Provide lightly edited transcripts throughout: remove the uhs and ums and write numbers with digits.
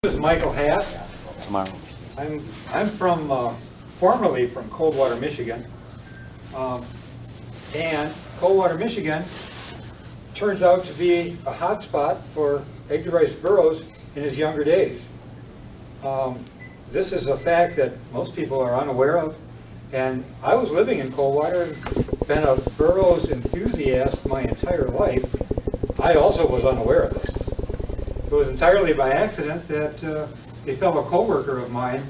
This is Michael Hatt. Tomorrow. I'm from formerly from Coldwater, Michigan, and Coldwater, Michigan turns out to be a hot spot for Edgar Rice Burroughs in his younger days. This is a fact that most people are unaware of, and I was living in Coldwater and been a Burroughs enthusiast my entire life. I also was unaware of this. It was entirely by accident that a fellow co-worker of mine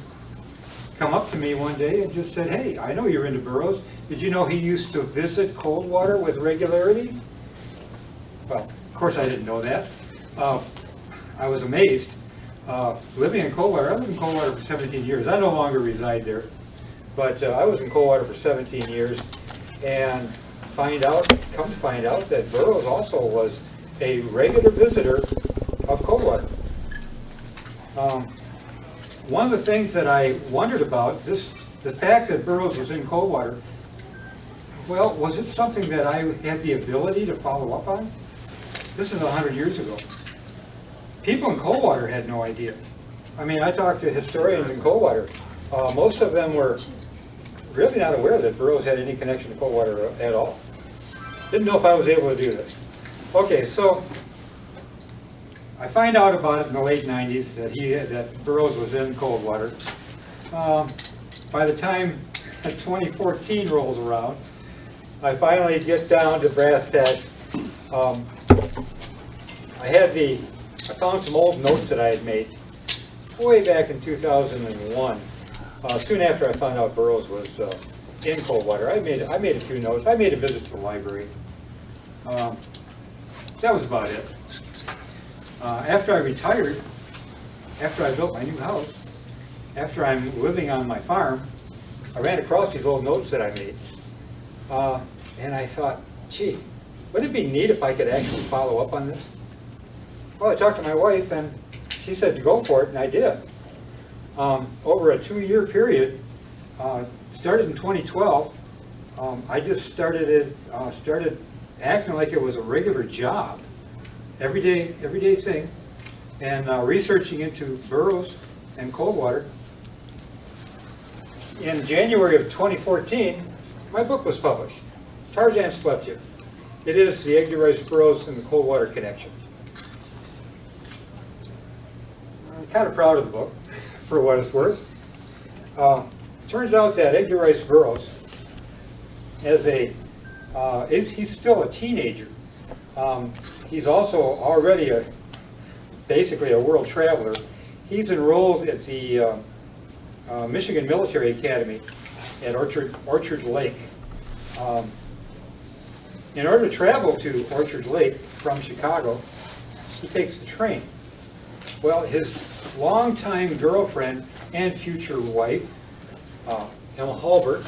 come up to me one day and just said, "Hey, I know you're into Burroughs. Did you know he used to visit Coldwater with regularity?" Well, of course I didn't know that. I was amazed. Living in Coldwater, I lived in Coldwater for 17 years. I no longer reside there, but I was in Coldwater for 17 years, and come to find out that Burroughs also was a regular visitor of Coldwater. One of the things that I wondered about, the fact that Burroughs was in Coldwater, well, was it something that I had the ability to follow up on? This is 100 years ago. People in Coldwater had no idea. I mean, I talked to historians in Coldwater. Most of them were really not aware that Burroughs had any connection to Coldwater at all. Didn't know if I was able to do this. Okay, so I find out about it in the late 90s that Burroughs was in Coldwater. By the time 2014 rolls around, I finally get down to brass tacks. I found some old notes that I had made way back in 2001. Soon after I found out Burroughs was in Coldwater, I made a few notes. I made a visit to the library. That was about it. After I retired, after I built my new house, after I'm living on my farm, I ran across these old notes that I made. And I thought, gee, wouldn't it be neat if I could actually follow up on this? Well, I talked to my wife, and she said to go for it, and I did. Over a 2-year period, started in 2012, I just started acting like it was a regular job. Everyday thing, and researching into Burroughs and Coldwater. In January of 2014, my book was published, Tarzan Slept Here. It is the Edgar Rice Burroughs and the Coldwater Connection. I'm kind of proud of the book, for what it's worth. Turns out that Edgar Rice Burroughs, he's still a teenager. He's also already basically a world traveler. He's enrolled at the Michigan Military Academy at Orchard Lake. In order to travel to Orchard Lake from Chicago, he takes the train. Well, his longtime girlfriend and future wife, Emma Halbert,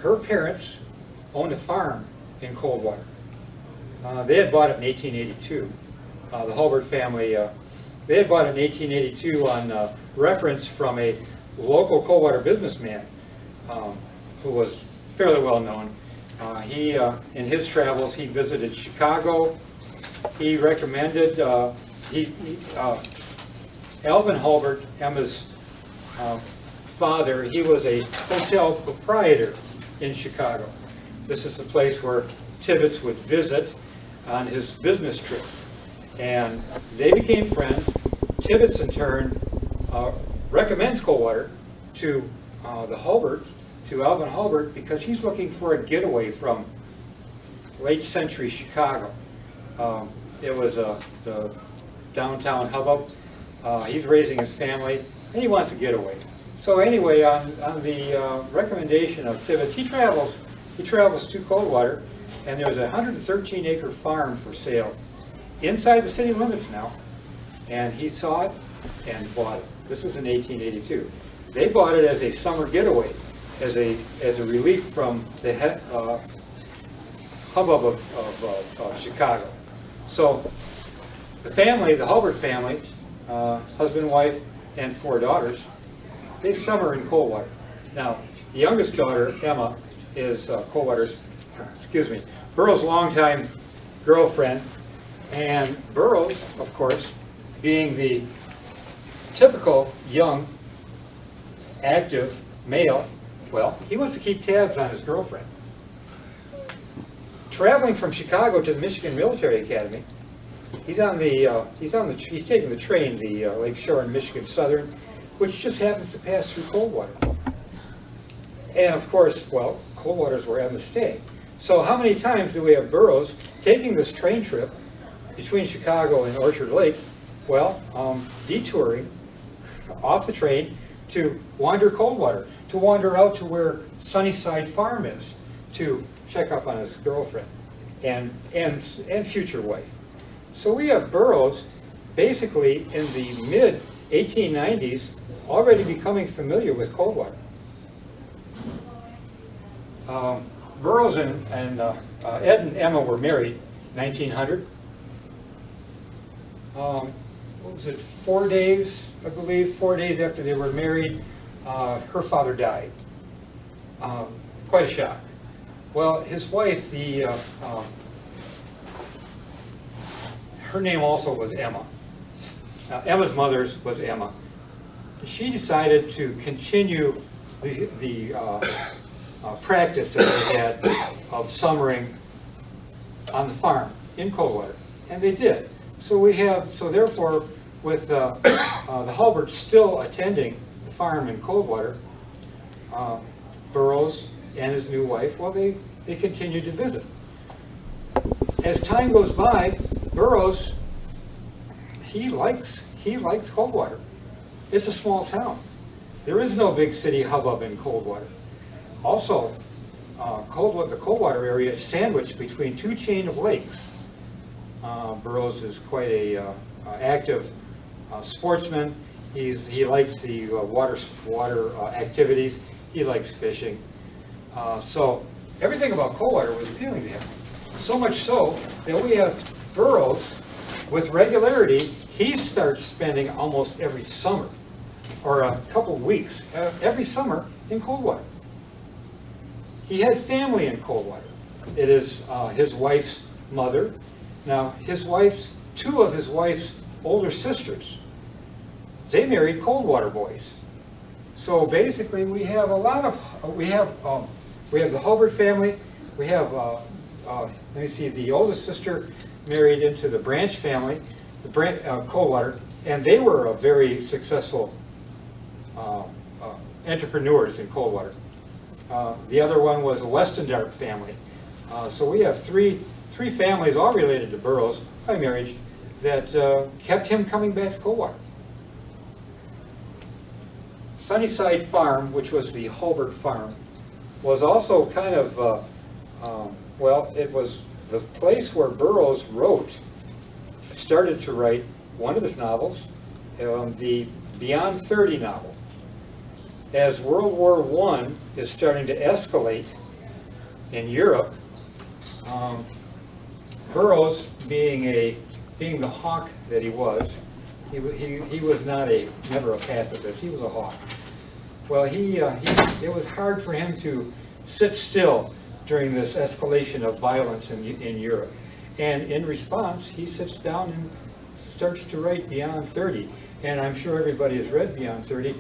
her parents owned a farm in Coldwater. They had bought it in 1882. The Halbert family, they had bought it in 1882 on reference from a local Coldwater businessman who was fairly well known. In his travels, he visited Chicago. He recommended, Alvin Halbert, Emma's father, he was a hotel proprietor in Chicago. This is the place where Tibbets would visit on his business trips. And they became friends. Tibbets, in turn, recommends Coldwater to the Halberts, to Alvin Halbert, because he's looking for a getaway from late century Chicago. It was the downtown hubbub. He's raising his family, and he wants a getaway. So anyway, on the recommendation of Tibbets, he travels to Coldwater, and there's a 113-acre farm for sale inside the city limits now, and he saw it and bought it. This was in 1882. They bought it as a summer getaway, as a relief from the hubbub of Chicago. So the family, the Halbert family, husband, wife, and 4 daughters, they summer in Coldwater. Now, the youngest daughter, Emma, is Burroughs' longtime girlfriend, and Burroughs, of course, being the typical young, active male, well, he wants to keep tabs on his girlfriend. Traveling from Chicago to the Michigan Military Academy, he's taking the train, the Lake Shore and Michigan Southern, which just happens to pass through Coldwater. And of course, well, Coldwater's where I'm to stay. So how many times do we have Burroughs taking this train trip between Chicago and Orchard Lake, well, detouring off the train to wander Coldwater, to wander out to where Sunnyside Farm is, to check up on his girlfriend and future wife. So we have Burroughs basically in the mid-1890s already becoming familiar with Coldwater. Burroughs and Ed and Emma were married 1900. What was it, 4 days, I believe, 4 days after they were married, her father died. Quite a shock. Well, his wife, her name also was Emma. Emma's mother's was Emma. She decided to continue the practice that they had of summering on the farm in Coldwater, and they did. So therefore, with the Hulberts still attending the farm in Coldwater, Burroughs and his new wife, well, they continued to visit. As time goes by, Burroughs, he likes Coldwater. It's a small town. There is no big city hubbub in Coldwater. Also, the Coldwater area is sandwiched between two chain of lakes. Burroughs is quite a active sportsman. He likes the water activities. He likes fishing. So everything about Coldwater was appealing to him. So much so that we have Burroughs, with regularity, he starts spending almost every summer, or a couple of weeks, every summer in Coldwater. He had family in Coldwater. It is his wife's mother. Now, two of his wife's older sisters, they married Coldwater boys. So basically, we have we have the Hulbert family. We have, let me see, the oldest sister married into the Branch family, Coldwater, and they were a very successful entrepreneurs in Coldwater. The other one was a Westendorp family. So we have three families, all related to Burroughs by marriage, that kept him coming back to Coldwater. Sunnyside Farm, which was the Hulbert farm, was also kind of, well, it was the place where Burroughs started to write one of his novels, the Beyond 30 novel. As World War I is starting to escalate in Europe, Burroughs, being the hawk that he was, he was never a pacifist. He was a hawk. Well, it was hard for him to sit still during this escalation of violence in Europe. And in response, he sits down and starts to write Beyond 30. And I'm sure everybody has read Beyond 30.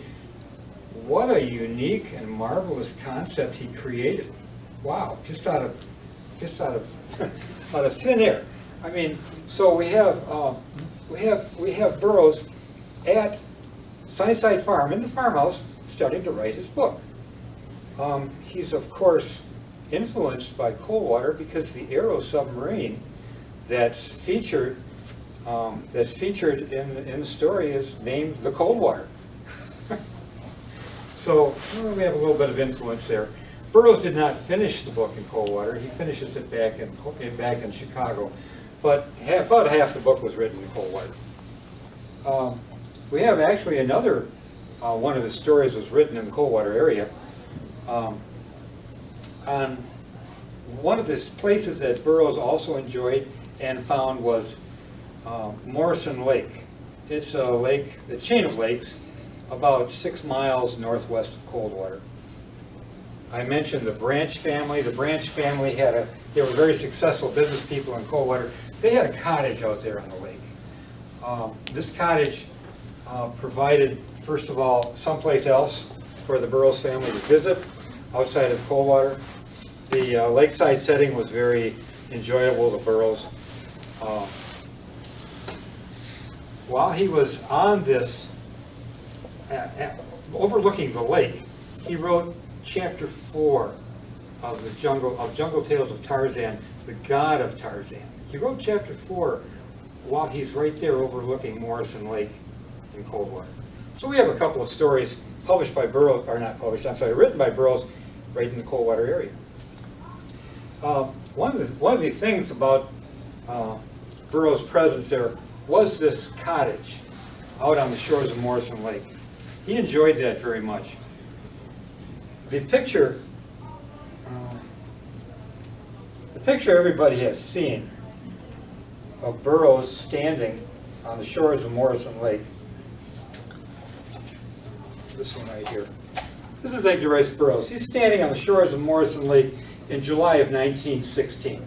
What a unique and marvelous concept he created. Wow, just out of thin air. I mean, so we have Burroughs at Sunnyside Farm in the farmhouse starting to write his book. He's of course influenced by Coldwater because the Aero submarine that's featured in the story is named the Coldwater. So we have a little bit of influence there. Burroughs did not finish the book in Coldwater. He finishes it back in Chicago, but about half the book was written in Coldwater. We have actually another one of his stories was written in the Coldwater area. On one of the places that Burroughs also enjoyed and found was Morrison Lake. It's a lake, a chain of lakes, about 6 miles northwest of Coldwater. I mentioned the Branch family. The Branch family they were very successful business people in Coldwater. They had a cottage out there on the lake. This cottage provided, first of all, someplace else for the Burroughs family to visit outside of Coldwater. The lakeside setting was very enjoyable to Burroughs. While he was on this, overlooking the lake, he wrote chapter 4 of the Jungle Tales of Tarzan, the God of Tarzan. He wrote chapter 4 while he's right there overlooking Morrison Lake in Coldwater. So we have a couple of stories published by Burroughs, or not published, I'm sorry, written by Burroughs right in the Coldwater area. One of the things about Burroughs' presence there was this cottage out on the shores of Morrison Lake. He enjoyed that very much. The picture everybody has seen of Burroughs standing on the shores of Morrison Lake. This one right here. This is Edgar Rice Burroughs. He's standing on the shores of Morrison Lake in July of 1916.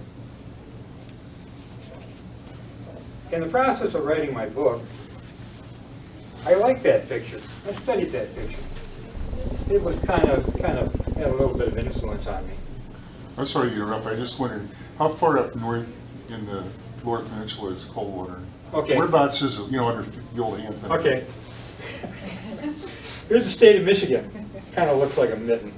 In the process of writing my book, I liked that picture. I studied that picture. It was kind of had a little bit of influence on me. I'm sorry to interrupt. I just wondered, how far up north in the Lower Peninsula is Coldwater? Okay. Whereabouts is it, under the old hand thing? Okay. Here's the state of Michigan. Kind of looks like a mitten.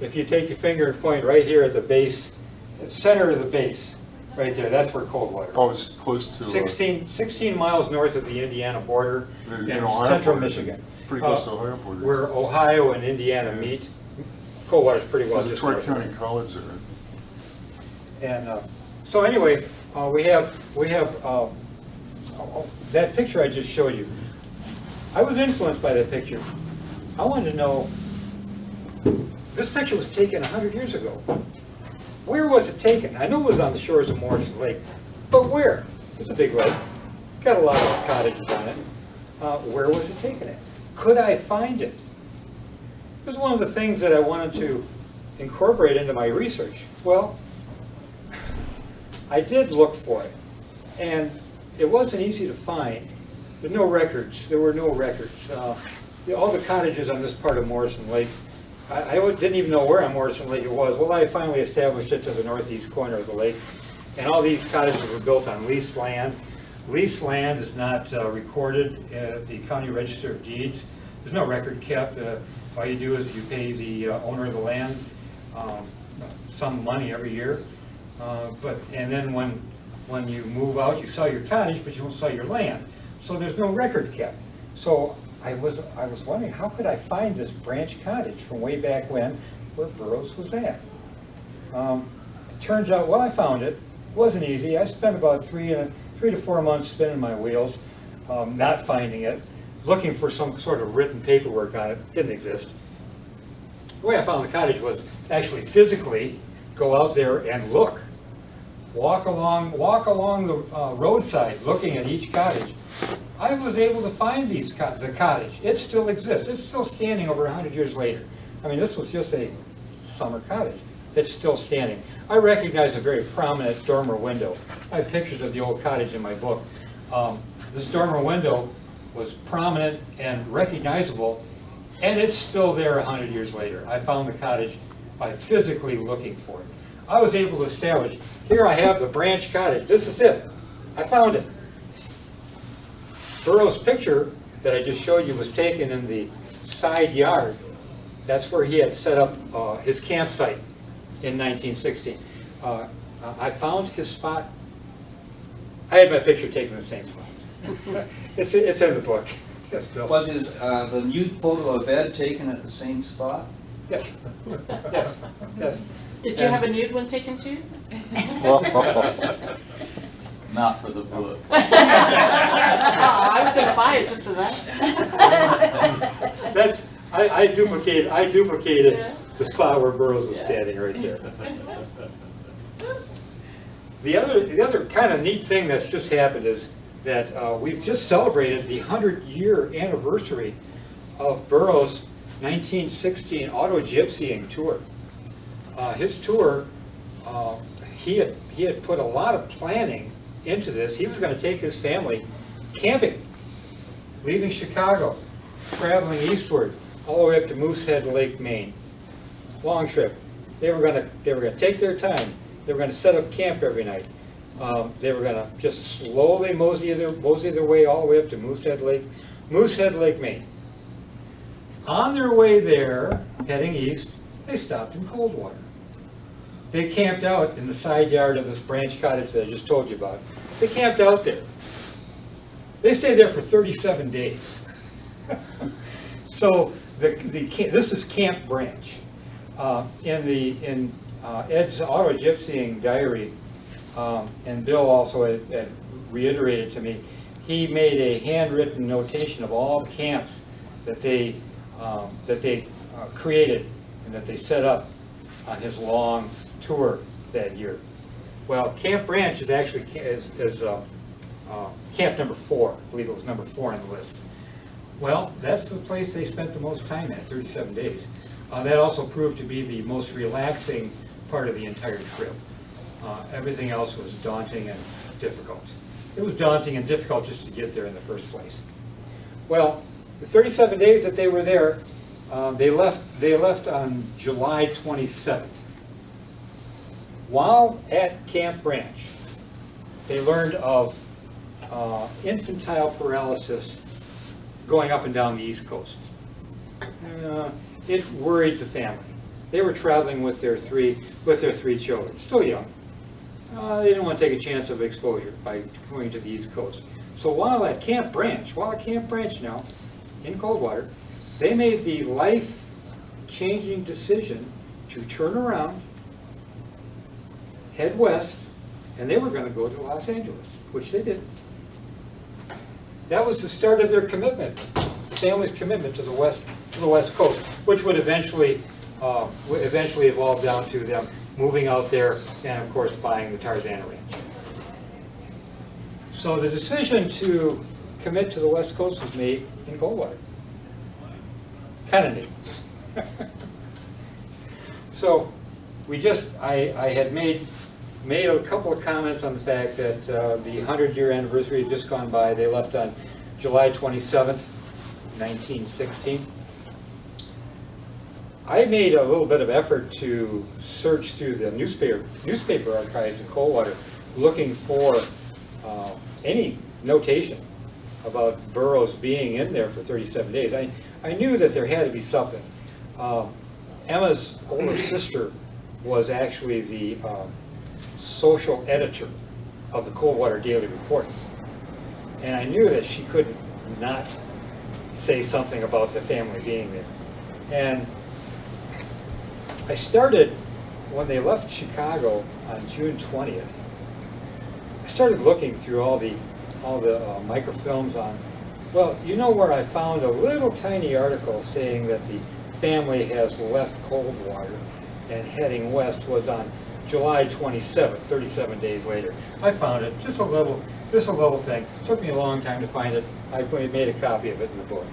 If you take your finger and point right here at the base, the center of the base, right there, that's where Coldwater. Oh, it's close to 16 miles north of the Indiana border in central Michigan. Pretty close to Ohio border. Where Ohio and Indiana meet. Coldwater's pretty well just Detroit north. County College there. And so anyway, we have that picture I just showed you. I was influenced by that picture. I wanted to know, this picture was taken 100 years ago. Where was it taken? I know it was on the shores of Morrison Lake, but where? It's a big lake. Got a lot of cottages on it. Where was it taken at? Could I find it? It was one of the things that I wanted to incorporate into my research. Well, I did look for it, and it wasn't easy to find. There were no records. All the cottages on this part of Morrison Lake, I didn't even know where on Morrison Lake it was. Well, I finally established it to the northeast corner of the lake, and all these cottages were built on leased land. Leased land is not recorded at the County Register of Deeds. There's no record kept. All you do is you pay the owner of the land some money every year, and then when you move out, you sell your cottage, but you won't sell your land. So there's no record kept. So I was wondering, how could I find this branch cottage from way back when, where Burroughs was at? It turns out, well, I found it. It wasn't easy. I spent about 3 to 4 months spinning my wheels, not finding it, looking for some sort of written paperwork on it. Didn't exist. The way I found the cottage was actually physically go out there and look. Walk along the roadside looking at each cottage. I was able to find the cottage. It still exists. It's still standing over 100 years later. I mean, this was just a summer cottage. It's still standing. I recognize a very prominent dormer window. I have pictures of the old cottage in my book. This dormer window was prominent and recognizable, and it's still there 100 years later. I found the cottage by physically looking for it. I was able to establish, here I have the branch cottage. This is it. I found it. Burroughs' picture that I just showed you was taken in the side yard. That's where he had set up his campsite in 1916. I found his spot. I had my picture taken in the same spot. It's in the book. Yes, Bill. Was the nude photo of Ed taken at the same spot? Yes. Yes. Yes. Did you have a nude one taken too? Not for the book. I was going to buy it just for that. I duplicated the spot where Burroughs was standing right there. The other kind of neat thing that's just happened is that we've just celebrated the 100-year anniversary of Burroughs' 1916 auto gypsying tour. His tour, he had put a lot of planning into this. He was going to take his family camping, leaving Chicago, traveling eastward, all the way up to Moosehead Lake, Maine. Long trip. They were gonna take their time. They were gonna set up camp every night. They were gonna just slowly mosey their way all the way up to Moosehead Lake, Maine. On their way there, heading east, they stopped in Coldwater. They camped out in the side yard of this branch cottage that I just told you about. They camped out there. They stayed there for 37 days. So this is Camp Branch. In Ed's auto-gypsying diary, and Bill also had reiterated to me, he made a handwritten notation of all the camps that they created and that they set up on his long tour that year. Well, Camp Branch is actually camp number 4. I believe it was number 4 on the list. Well, that's the place they spent the most time at, 37 days. That also proved to be the most relaxing part of the entire trip. Everything else was daunting and difficult. It was daunting and difficult just to get there in the first place. Well, the 37 days that they were there, they left on July 27th. While at Camp Branch, they learned of infantile paralysis going up and down the East Coast. It worried the family. They were traveling with their three children, still young. They didn't want to take a chance of exposure by going to the East Coast. So while at Camp Branch now, in Coldwater, they made the life-changing decision to turn around, head west, and they were going to go to Los Angeles, which they did. That was the start of their commitment, the family's commitment to the West Coast, which would eventually evolve down to them moving out there and, of course, buying the Tarzan Ranch. So the decision to commit to the West Coast was made in Coldwater. Kind of neat. So I had made a couple of comments on the fact that the 100-year anniversary had just gone by. They left on July 27th, 1916. I made a little bit of effort to search through the newspaper archives in Coldwater, looking for any notation about Burroughs being in there for 37 days. I knew that there had to be something. Emma's older sister was actually the social editor of the Coldwater Daily Report. And I knew that she could not say something about the family being there. And I started, when they left Chicago on June 20th, I started looking through all the microfilms on, well, you know where I found a little tiny article saying that the family has left Coldwater and heading west was on July 27th, 37 days later. I found it, just a little thing. It took me a long time to find it. I made a copy of it in the book.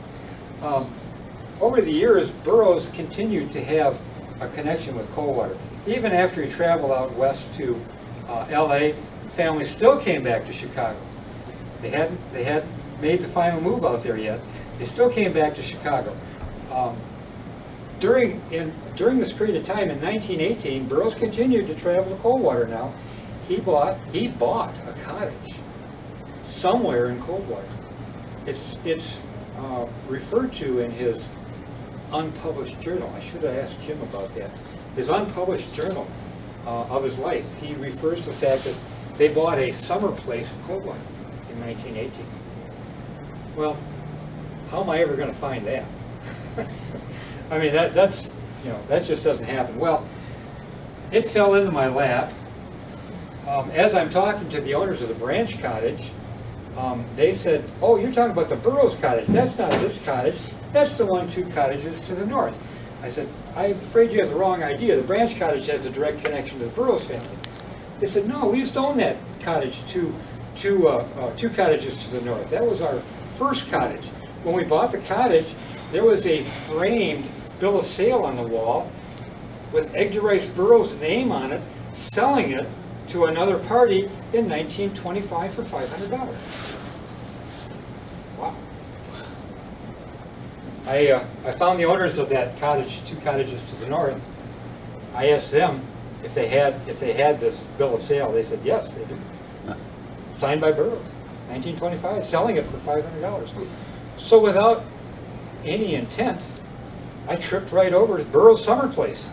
Over the years, Burroughs continued to have a connection with Coldwater. Even after he traveled out west to LA, the family still came back to Chicago. They hadn't made the final move out there yet. They still came back to Chicago. During this period of time in 1918, Burroughs continued to travel to Coldwater now. He bought a cottage somewhere in Coldwater. It's referred to in his unpublished journal. I should have asked Jim about that. His unpublished journal of his life, he refers to the fact that they bought a summer place in Coldwater in 1918. Well, how am I ever going to find that? I mean, that just doesn't happen. Well, it fell into my lap. As I'm talking to the owners of the Branch cottage, they said, "Oh, you're talking about the Burroughs cottage. That's not this cottage. That's the one 2 cottages to the north." I said, "I'm afraid you have the wrong idea. The Branch cottage has a direct connection to the Burroughs family." They said, "No, we used to own that cottage, two cottages to the north. That was our first cottage. When we bought the cottage, there was a framed bill of sale on the wall with Edgar Rice Burroughs' name on it, selling it to another party in 1925 for $500. I found the owners of that cottage, 2 cottages to the north. I asked them if they had this bill of sale. They said yes, they do. Signed by Burroughs, 1925, selling it for $500. So without any intent, I tripped right over to Burroughs' summer place,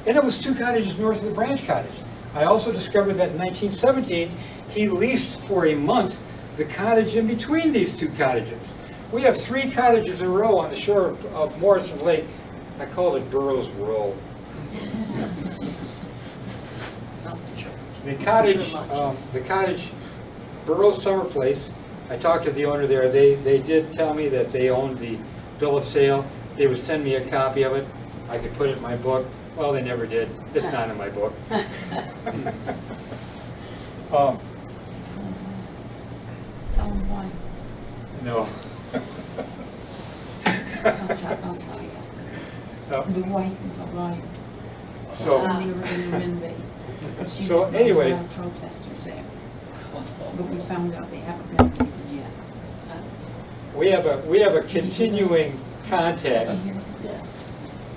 and it was 2 cottages north of the Branch Cottage. I also discovered that in 1917 he leased for a month the cottage in between these 2 cottages. We have 3 cottages in a row on the shore of Morrison Lake. I called it Burroughs Row. The cottage, Burroughs Summer Place, I talked to the owner there. They did tell me that they owned the bill of sale. They would send me a copy of it. I could put it in my book. Well, they never did. It's not in my book. Tell them why. No. I'll tell you. The wife is a liar. So, And they were in the Minbay. She So had anyway. a lot of protesters there. But we found out they haven't been taken yet. we have a continuing contact Did you hear?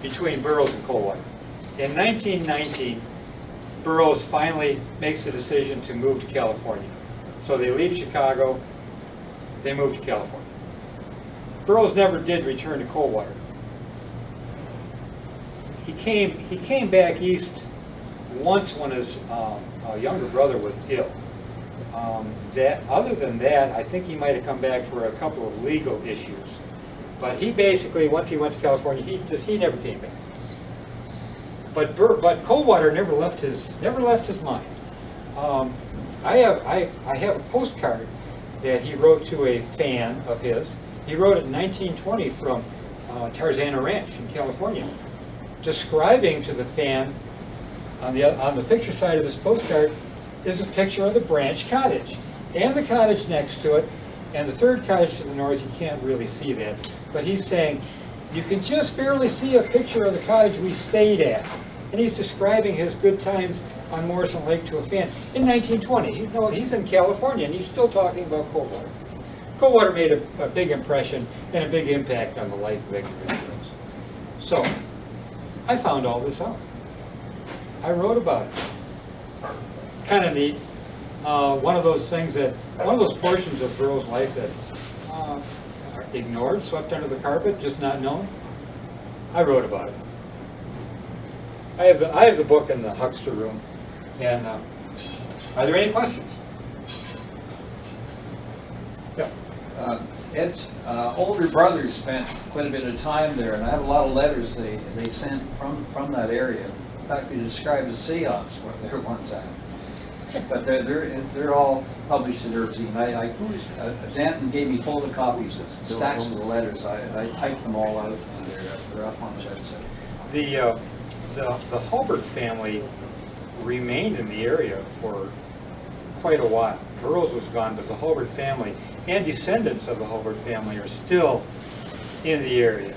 between Burroughs and Coldwater. In 1919, Burroughs finally makes the decision to move to California. So they leave Chicago, they move to California. Burroughs never did return to Coldwater. He came back east once when his younger brother was ill. Other than that, I think he might have come back for a couple of legal issues. But he basically, once he went to California, he never came back. But Coldwater never left his mind. I have a postcard that he wrote to a fan of his. He wrote it in 1920 from Tarzan Ranch in California, describing to the fan on the picture side of this postcard is a picture of the Branch Cottage and the cottage next to it, and the 3rd cottage to the north. You can't really see that, but he's saying you can just barely see a picture of the cottage we stayed at, and he's describing his good times on Morrison Lake to a fan in 1920. He's in California and he's still talking about Coldwater. Coldwater made a big impression and a big impact on the life of Edgar Rice Burroughs. So I found all this out. I wrote about it. Kind of neat. One of those portions of Burroughs' life that are ignored, swept under the carpet, just not known. I wrote about it. I have the book in the Huckster room. And are there any questions? Yeah. Ed's older brother spent quite a bit of time there, and I have a lot of letters they sent from that area. In fact, we described a seance there one time. But they're all published in their zine. Danton gave me photocopies of stacks of the letters. I typed them all out, and they're up on the website. The Hulbert family remained in the area for quite a while. Burroughs was gone, but the Hulbert family and descendants of the Hulbert family are still in the area.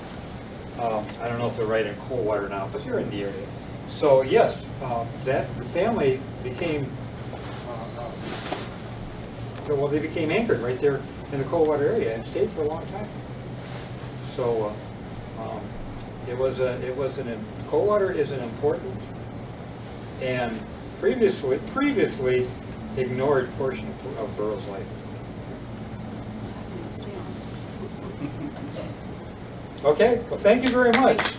I don't know if they're right in Coldwater now, but they're in the area. So yes, the family became they became anchored right there in the Coldwater area and stayed for a long time. So Coldwater is an important and previously ignored portion of Burroughs' life. Okay, well, thank you very much.